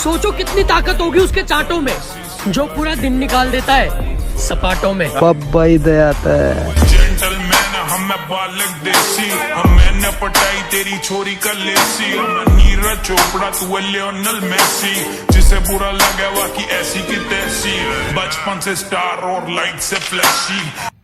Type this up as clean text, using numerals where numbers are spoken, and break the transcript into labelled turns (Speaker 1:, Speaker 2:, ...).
Speaker 1: सोचो कितनी ताकत होगी उसके चांटों में, जो पूरा दिन निकाल देता है सपाटों में।
Speaker 2: पब्बा ही दे आता है।
Speaker 3: जेंटलमैन हम बालक देसी, मैंने पटाई तेरी छोरी का लेसी। हम नीरज चोपड़ा तू है लियोनल मेसी, जिसे बुरा लगे वाकी ऐसी की तैसी। बचपन से स्टार और लाइट से फ्लैशी।